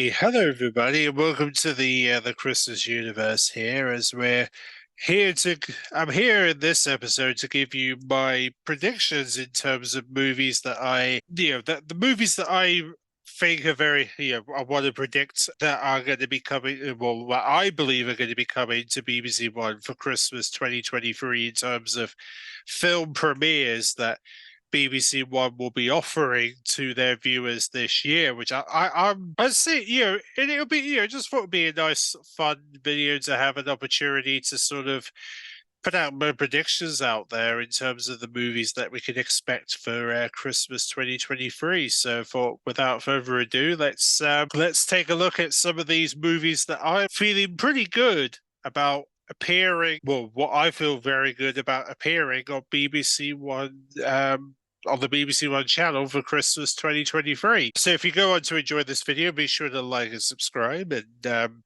Hey, hello everybody, and welcome to the Christmas universe here. As we're here to, I'm here in this episode to give you my predictions in terms of movies that the movies that I think are very, I want to predict that are going to be coming, well, what I believe are going to be coming to BBC1 for Christmas 2023 in terms of film premieres that BBC1 will be offering to their viewers this year, which I see, and it'll be, just thought it'd be a nice, fun video to have an opportunity to sort of put out my predictions out there in terms of the movies that we can expect for Christmas 2023. So, for without further ado, let's take a look at some of these movies that I'm feeling pretty good about appearing. Well, what I feel very good about appearing on BBC One. On the BBC One channel for Christmas 2023. So if you go on to enjoy this video, be sure to like and subscribe, and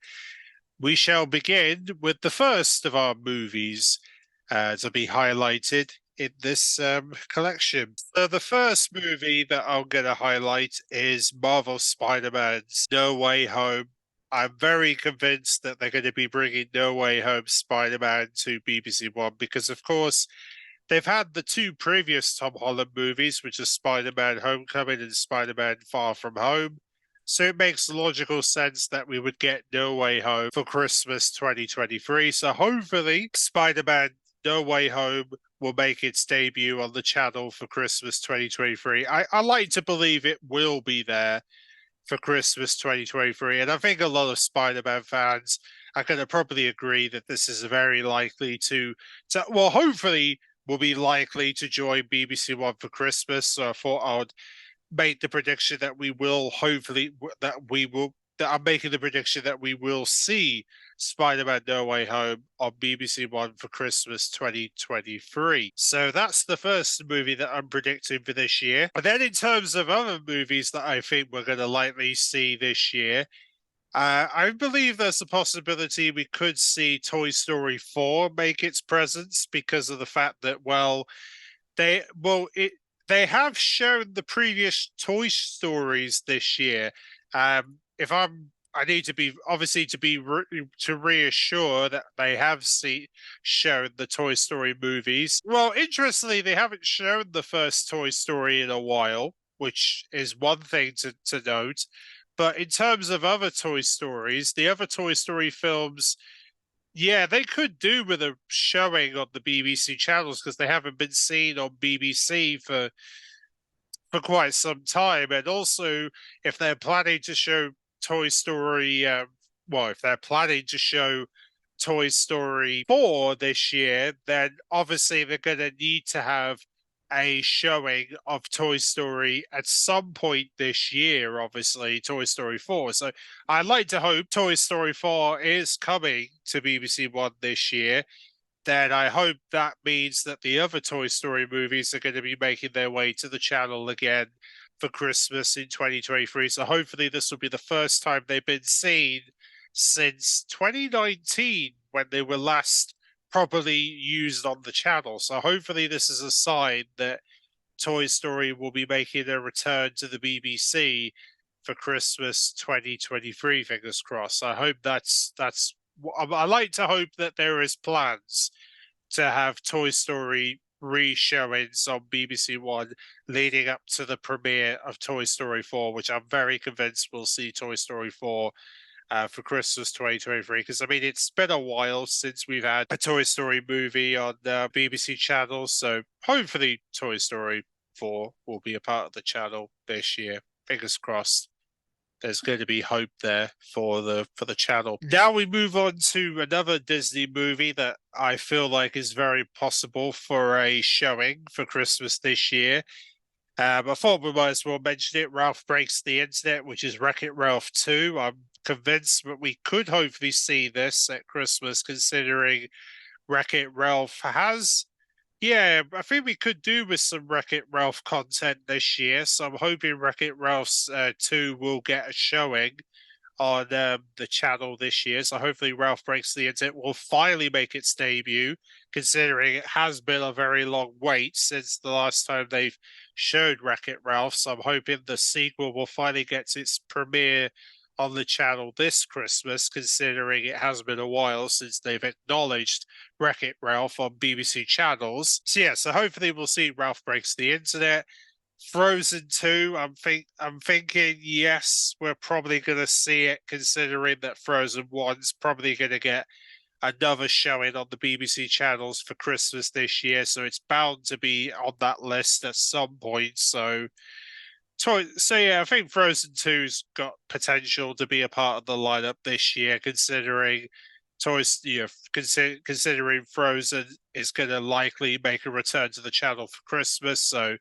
we shall begin with the first of our movies to be highlighted in this collection. So the first movie that I'm going to highlight is Marvel Spider-Man's No Way Home. I'm very convinced that they're going to be bringing No Way Home Spider-Man to BBC One because, of course, they've had the two previous Tom Holland movies, which are Spider-Man Homecoming and Spider-Man Far From Home. So it makes logical sense that we would get No Way Home for Christmas 2023. So hopefully Spider-Man No Way Home will make its debut on the channel for Christmas 2023. I like to believe it will be there for Christmas 2023. And I think a lot of Spider-Man fans are going to probably agree that this is very likely well, hopefully will be likely to join BBC One for Christmas. So I thought I would make the prediction that we will I'm making the prediction that we will see Spider-Man No Way Home on BBC One for Christmas 2023. So that's the first movie that I'm predicting for this year. And then in terms of other movies that I think we're going to likely see this year, I believe there's a possibility we could see Toy Story 4 make its presence because of the fact that, they they have shown the previous Toy Stories this year. I need to be obviously to reassure that they have shown the Toy Story movies. Well, interestingly, they haven't shown the first Toy Story in a while, which is one thing to note. But in terms of other Toy Stories, the other Toy Story films, yeah, they could do with a showing on the BBC channels because they haven't been seen on BBC for quite some time. And also, if they're planning to show Toy Story, if they're planning to show Toy Story 4 this year, then obviously they're going to need to have a showing of Toy Story at some point this year, obviously, Toy Story 4. So I'd like to hope Toy Story 4 is coming to BBC One this year. Then I hope that means that the other Toy Story movies are going to be making their way to the channel again for Christmas in 2023. So hopefully this will be the first time they've been seen since 2019 when they were last properly used on the channel. So hopefully this is a sign that Toy Story will be making a return to the BBC for Christmas 2023. Fingers crossed. I hope I like to hope that there is plans to have Toy Story re-showings on BBC One leading up to the premiere of Toy Story 4, which I'm very convinced we'll see Toy Story 4 for Christmas 2023. Because, I mean, it's been a while since we've had a Toy Story movie on the BBC channel. So hopefully Toy Story 4 will be a part of the channel this year. Fingers crossed. There's going to be hope there for the channel. Now we move on to another Disney movie that I feel like is very possible for a showing for Christmas this year. I thought we might as well mention it. Ralph Breaks the Internet, which is Wreck-It Ralph 2. I'm convinced that we could hopefully see this at Christmas, considering Wreck-It Ralph has... Yeah, I think we could do with some Wreck-It Ralph content this year. So I'm hoping Wreck-It Ralph 2 will get a showing on the channel this year. So hopefully Ralph Breaks the Internet will finally make its debut, considering it has been a very long wait since the last time they've showed Wreck-It Ralph. So I'm hoping the sequel will finally get its premiere on the channel this Christmas, considering it has been a while since they've acknowledged Wreck-It Ralph on BBC channels. So yeah, so hopefully we'll see Ralph Breaks the Internet. Frozen 2, I'm thinking yes, we're probably going to see it, considering that Frozen 1's probably going to get another showing on the BBC channels for Christmas this year, so it's bound to be on that list at some point. So yeah, I think Frozen 2's got potential to be a part of the lineup this year, considering considering Frozen is going to likely make a return to the channel for Christmas. So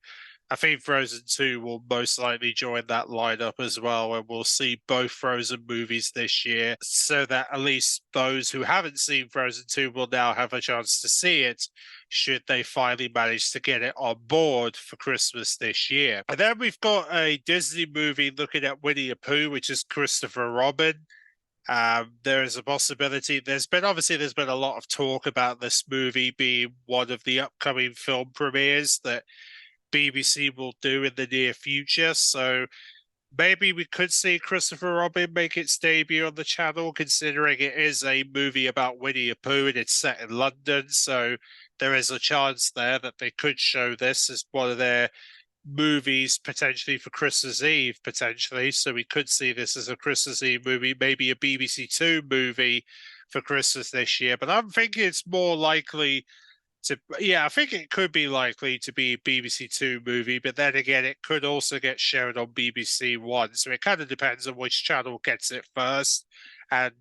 I think Frozen 2 will most likely join that lineup as well, and we'll see both Frozen movies this year, so that at least those who haven't seen Frozen 2 will now have a chance to see it, should they finally manage to get it on board for Christmas this year. And then we've got a Disney movie looking at Winnie the Pooh, which is Christopher Robin. There is a possibility. There's been a lot of talk about this movie being one of the upcoming film premieres that BBC will do in the near future. So maybe we could see Christopher Robin make its debut on the channel, considering it is a movie about Winnie the Pooh and it's set in London. So there is a chance there that they could show this as one of their movies potentially for Christmas Eve, potentially. So we could see this as a Christmas Eve movie, maybe a BBC2 movie for Christmas this year. But I'm thinking it's more likely I think it could be likely to be a BBC2 movie, but then again, it could also get shown on BBC1. So it kind of depends on which channel gets it first, and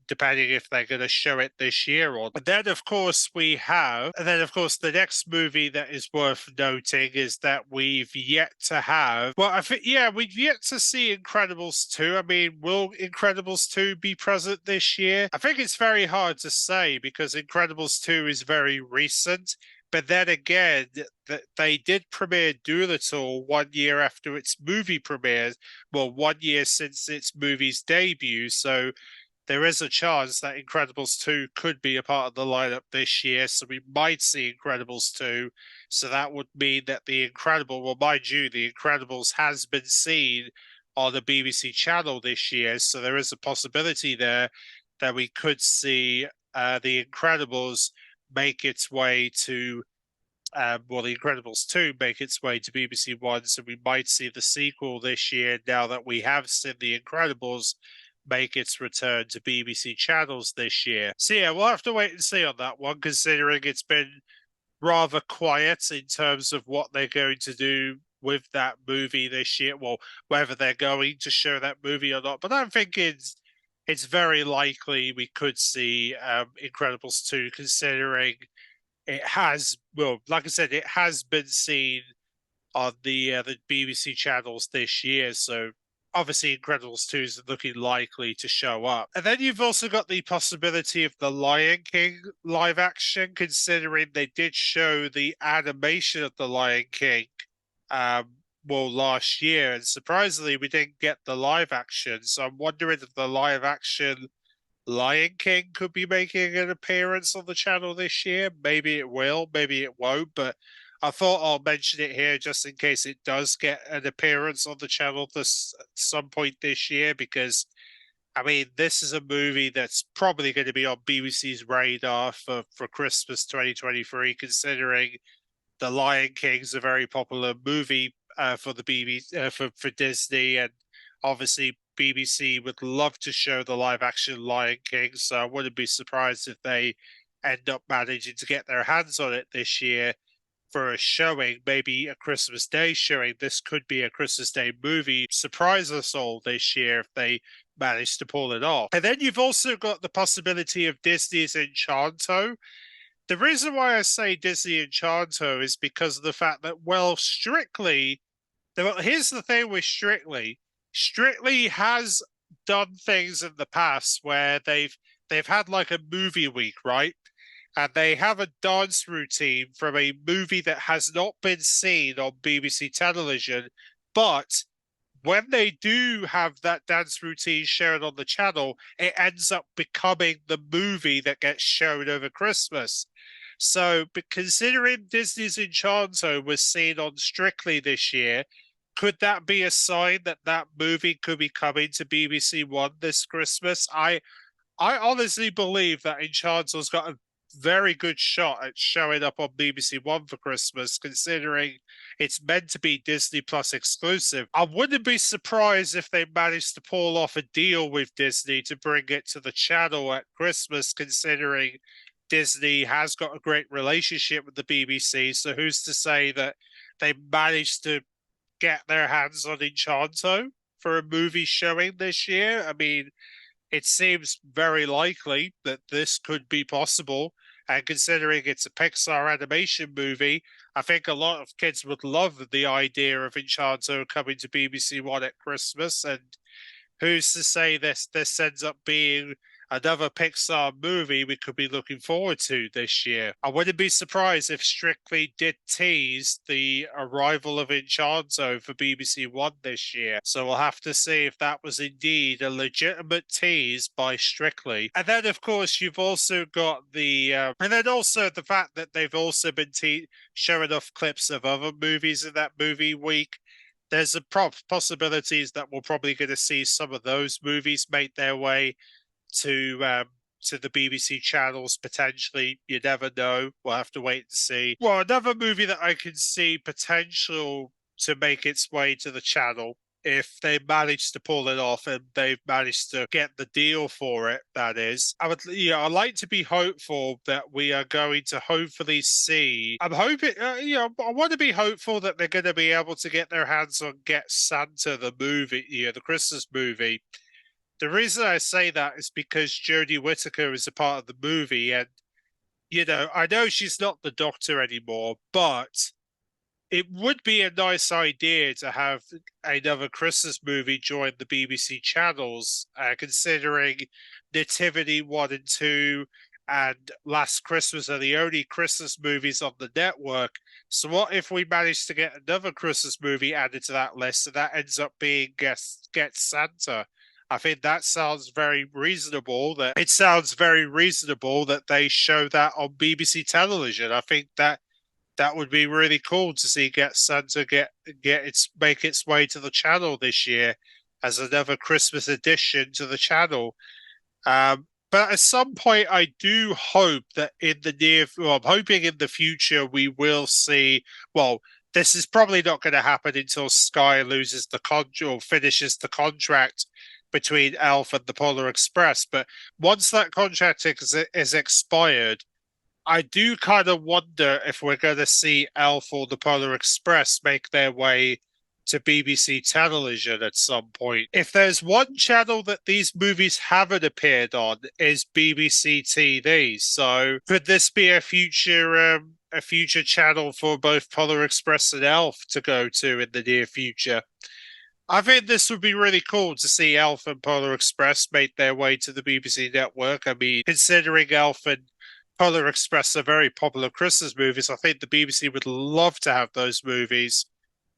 depending if they're going to show it this year or. And then, of course, the next movie that is worth noting is that we've yet to have. Well, we've yet to see Incredibles 2. I mean, will Incredibles 2 be present this year? I think it's very hard to say because Incredibles 2 is very recent. But then again, they did premiere Doolittle 1 year after its movie premiered. Well, 1 year since its movie's debut. So there is a chance that Incredibles 2 could be a part of the lineup this year, so we might see Incredibles 2. So that would mean that The Incredibles has been seen on the BBC channel this year, so there is a possibility there that we could see The Incredibles make its way to The Incredibles 2 make its way to BBC One, so we might see the sequel this year now that we have seen The Incredibles make its return to BBC channels this year. So yeah, we'll have to wait and see on that one, considering it's been rather quiet in terms of what they're going to do with that movie this year. Well, whether they're going to show that movie or not. But I'm thinking it's very likely we could see Incredibles 2, considering it has, well, like I said, it has been seen on the BBC channels this year. So obviously Incredibles 2 is looking likely to show up. And then you've also got the possibility of the Lion King live action, considering they did show the animation of the Lion King last year, and surprisingly we didn't get the live action. So I'm wondering if the live action Lion King could be making an appearance on the channel this year. Maybe it will, maybe it won't, but I thought I'll mention it here just in case it does get an appearance on the channel at some point this year, because, I mean, this is a movie that's probably going to be on BBC's radar for Christmas 2023, considering The Lion King's a very popular movie for the BBC, for Disney, and obviously BBC would love to show the live-action Lion King, so I wouldn't be surprised if they end up managing to get their hands on it this year for a showing, maybe a Christmas Day showing. This could be a Christmas Day movie. Surprise us all this year if they manage to pull it off. And then you've also got the possibility of Disney's Enchanto. The reason why I say Disney Enchanto is because of the fact that, well, here's the thing with Strictly. Strictly has done things in the past where they've had like a movie week, right? And they have a dance routine from a movie that has not been seen on BBC television. But when they do have that dance routine shown on the channel, it ends up becoming the movie that gets shown over Christmas. So, but considering Disney's Enchanto was seen on Strictly this year, could that be a sign that that movie could be coming to BBC One this Christmas? I honestly believe that Enchanto's got a very good shot at showing up on BBC One for Christmas, considering it's meant to be Disney Plus exclusive. I wouldn't be surprised if they managed to pull off a deal with Disney to bring it to the channel at Christmas, considering Disney has got a great relationship with the BBC. So who's to say that they managed to get their hands on Enchanto for a movie showing this year? I mean, it seems very likely that this could be possible. And considering it's a Pixar animation movie, I think a lot of kids would love the idea of Enchanto coming to BBC One at Christmas. And who's to say this ends up being another Pixar movie we could be looking forward to this year? I wouldn't be surprised if Strictly did tease the arrival of Enchanto for BBC One this year. So we'll have to see if that was indeed a legitimate tease by Strictly. And then, of course, you've also got and then also the fact that they've also been showing off clips of other movies in that movie week. There's a possibilities that we're probably going to see some of those movies make their way to the BBC channels potentially. You never know. We'll have to wait and see. Well, another movie that I can see potential to make its way to the channel, if they manage to pull it off and they've managed to get the deal for it, that is. I'd like to be hopeful that we are going to hopefully see. I'm hoping, I want to be hopeful that they're going to be able to get their hands on Get Santa, the movie, the Christmas movie. The reason I say that is because Jodie Whittaker is a part of the movie, and, I know she's not the Doctor anymore, but it would be a nice idea to have another Christmas movie join the BBC channels, considering Nativity 1 and 2 and Last Christmas are the only Christmas movies on the network. So what if we manage to get another Christmas movie added to that list, and that ends up being Get Santa? I think that sounds very reasonable. It sounds very reasonable that they show that on BBC television. I think that would be really cool to see Get Santa make its way to the channel this year as another Christmas addition to the channel. But at some point, I do hope that I'm hoping in the future we will see. Well, this is probably not going to happen until Sky loses the contract or finishes the contract between Elf and the Polar Express. But once that contract is expired, I do kind of wonder if we're going to see Elf or the Polar Express make their way to BBC television at some point. If there's one channel that these movies haven't appeared on, is BBC TV. So could this be a future channel for both Polar Express and Elf to go to in the near future? I think this would be really cool to see Elf and Polar Express make their way to the BBC network. I mean, considering Elf and Polar Express are very popular Christmas movies, I think the BBC would love to have those movies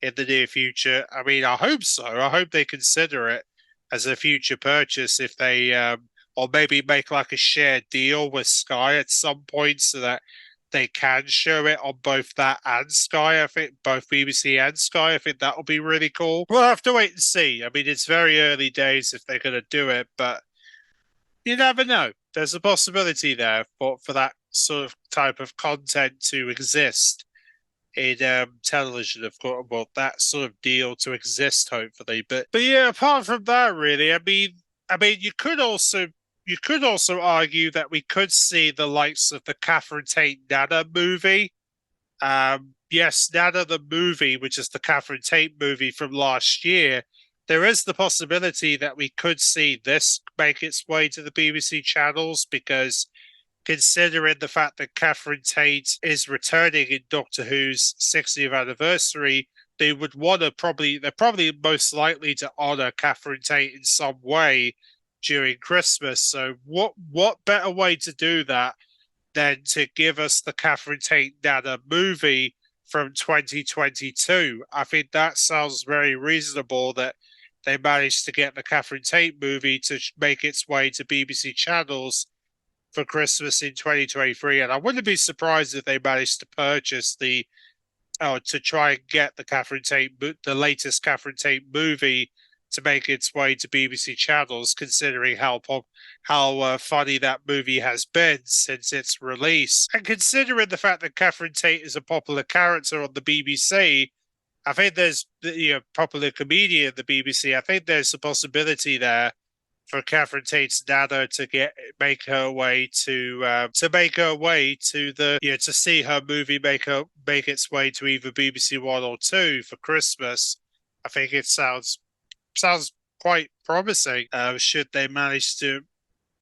in the near future. I mean, I hope so. I hope they consider it as a future purchase if they, or maybe make like a shared deal with Sky at some point so that they can show it on both that and Sky. I think both BBC and Sky. I think that will be really cool. We'll have to wait and see. I mean, it's very early days if they're going to do it, but you never know. There's a possibility there for that sort of type of content to exist in television, of course. Well, that sort of deal to exist, hopefully. But yeah, apart from that, really, I mean, you could also argue that we could see the likes of the Catherine Tate Nana movie. Yes, Nana the movie, which is the Catherine Tate movie from last year. There is the possibility that we could see this make its way to the BBC channels, because considering the fact that Catherine Tate is returning in Doctor Who's 60th anniversary, they're probably most likely to honor Catherine Tate in some way during Christmas. So what better way to do that than to give us the Catherine Tate Nana movie from 2022? I think that sounds very reasonable that they managed to get the Catherine Tate movie to make its way to BBC channels for Christmas in 2023. And I wouldn't be surprised if they managed to purchase the to try and get the latest Catherine Tate movie to make its way to BBC channels, considering how funny that movie has been since its release, and considering the fact that Catherine Tate is a popular character on the BBC. I think there's popular comedian at the BBC. I think there's a possibility there for Catherine Tate's nana to make her way to the to see her movie make its way to either BBC1 or 2 for Christmas. I think it sounds quite promising. Should they manage to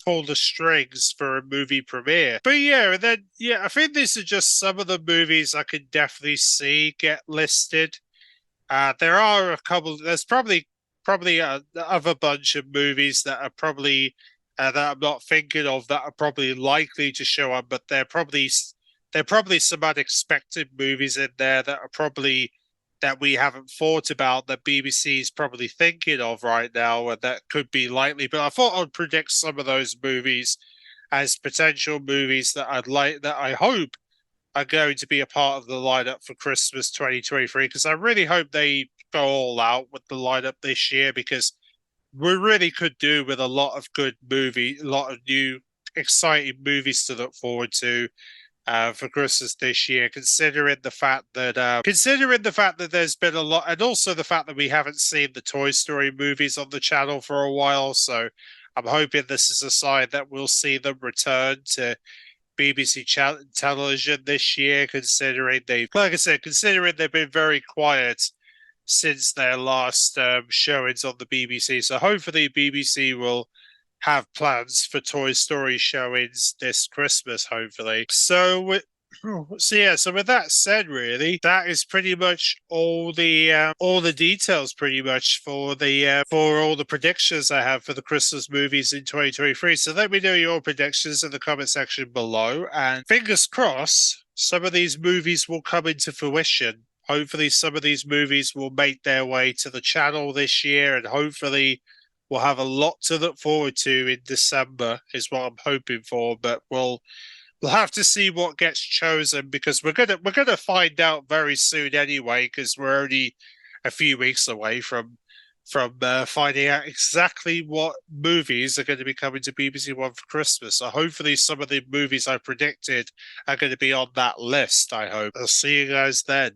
pull the strings for a movie premiere. But yeah, and then I think these are just some of the movies I can definitely see get listed. There are a couple. There's probably other bunch of movies that are probably that I'm not thinking of that are probably likely to show up, but they're probably some unexpected movies in there that are probably that we haven't thought about that BBC is probably thinking of right now and that could be likely. But I thought I'd predict some of those movies as potential movies that I hope are going to be a part of the lineup for Christmas 2023, because I really hope they go all out with the lineup this year, because we really could do with a lot of good movies, a lot of new exciting movies to look forward to for Christmas this year, considering the fact that there's been a lot, and also the fact that we haven't seen the Toy Story movies on the channel for a while. So I'm hoping this is a sign that we'll see them return to BBC television this year, considering they've been very quiet since their last showings on the BBC. So hopefully BBC will have plans for Toy Story showings this Christmas, hopefully. So with that said, really, that is pretty much all the details pretty much for all the predictions I have for the Christmas movies in 2023. So let me know your predictions in the comment section below, and fingers crossed some of these movies will come into fruition. Hopefully some of these movies will make their way to the channel this year, and hopefully we'll have a lot to look forward to in December is what I'm hoping for, but we'll have to see what gets chosen, because we're gonna find out very soon anyway, because we're only a few weeks away from finding out exactly what movies are going to be coming to BBC One for Christmas. So hopefully some of the movies I predicted are going to be on that list, I hope. I'll see you guys then.